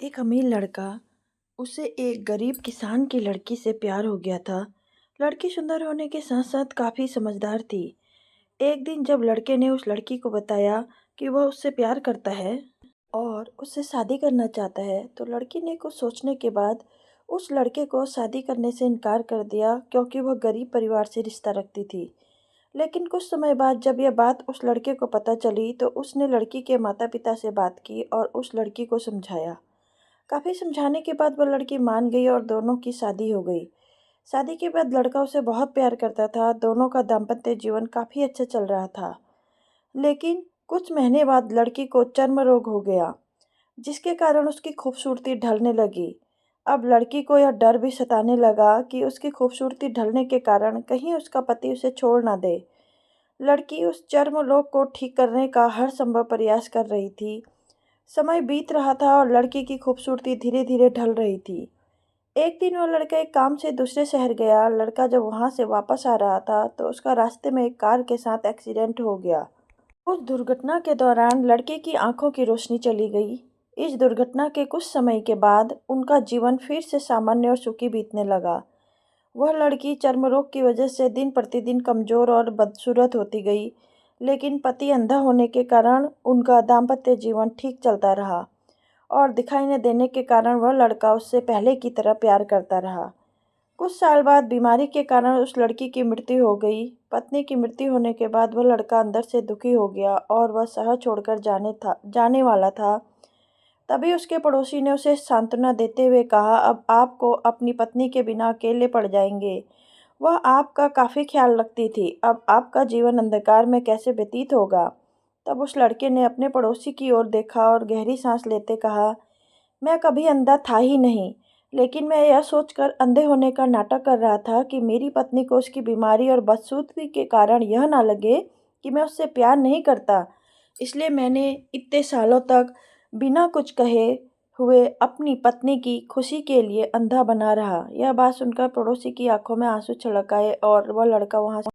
एक अमीर लड़का, उसे एक गरीब किसान की लड़की से प्यार हो गया था। लड़की सुंदर होने के साथ साथ काफ़ी समझदार थी। एक दिन जब लड़के ने उस लड़की को बताया कि वह उससे प्यार करता है और उससे शादी करना चाहता है, तो लड़की ने कुछ सोचने के बाद उस लड़के को शादी करने से इनकार कर दिया, क्योंकि वह गरीब परिवार से रिश्ता रखती थी। लेकिन कुछ समय बाद जब यह बात उस लड़के को पता चली, तो उसने लड़की के माता-पिता से बात की और उस लड़की को समझाया। काफ़ी समझाने के बाद वह लड़की मान गई और दोनों की शादी हो गई। शादी के बाद लड़का उसे बहुत प्यार करता था, दोनों का दाम्पत्य जीवन काफ़ी अच्छा चल रहा था। लेकिन कुछ महीने बाद लड़की को चर्म रोग हो गया, जिसके कारण उसकी खूबसूरती ढलने लगी। अब लड़की को यह डर भी सताने लगा कि उसकी खूबसूरती ढलने के कारण कहीं उसका पति उसे छोड़ ना दे। लड़की उस चर्म रोग को ठीक करने का हर संभव प्रयास कर रही थी। समय बीत रहा था और लड़की की खूबसूरती धीरे धीरे ढल रही थी। एक दिन वह लड़का एक काम से दूसरे शहर गया। लड़का जब वहां से वापस आ रहा था, तो उसका रास्ते में एक कार के साथ एक्सीडेंट हो गया। उस दुर्घटना के दौरान लड़के की आंखों की रोशनी चली गई। इस दुर्घटना के कुछ समय के बाद उनका जीवन फिर से सामान्य और सुखी बीतने लगा। वह लड़की चर्म रोग की वजह से दिन प्रतिदिन कमजोर और बदसूरत होती गई, लेकिन पति अंधा होने के कारण उनका दाम्पत्य जीवन ठीक चलता रहा और दिखाई न देने के कारण वह लड़का उससे पहले की तरह प्यार करता रहा। कुछ साल बाद बीमारी के कारण उस लड़की की मृत्यु हो गई। पत्नी की मृत्यु होने के बाद वह लड़का अंदर से दुखी हो गया और वह शहर छोड़कर जाने वाला था। तभी उसके पड़ोसी ने उसे सांत्वना देते हुए कहा, अब आपको अपनी पत्नी के बिना अकेले पड़ जाएंगे। वह आपका काफ़ी ख्याल रखती थी, अब आपका जीवन अंधकार में कैसे व्यतीत होगा। तब उस लड़के ने अपने पड़ोसी की ओर देखा और गहरी सांस लेते कहा, मैं कभी अंधा था ही नहीं, लेकिन मैं यह सोचकर अंधे होने का नाटक कर रहा था कि मेरी पत्नी को उसकी बीमारी और बदसूरती के कारण यह ना लगे कि मैं उससे प्यार नहीं करता। इसलिए मैंने इतने सालों तक बिना कुछ कहे हुए अपनी पत्नी की खुशी के लिए अंधा बना रहा। यह बात सुनकर पड़ोसी की आंखों में आंसू छलक आए और वह लड़का वहां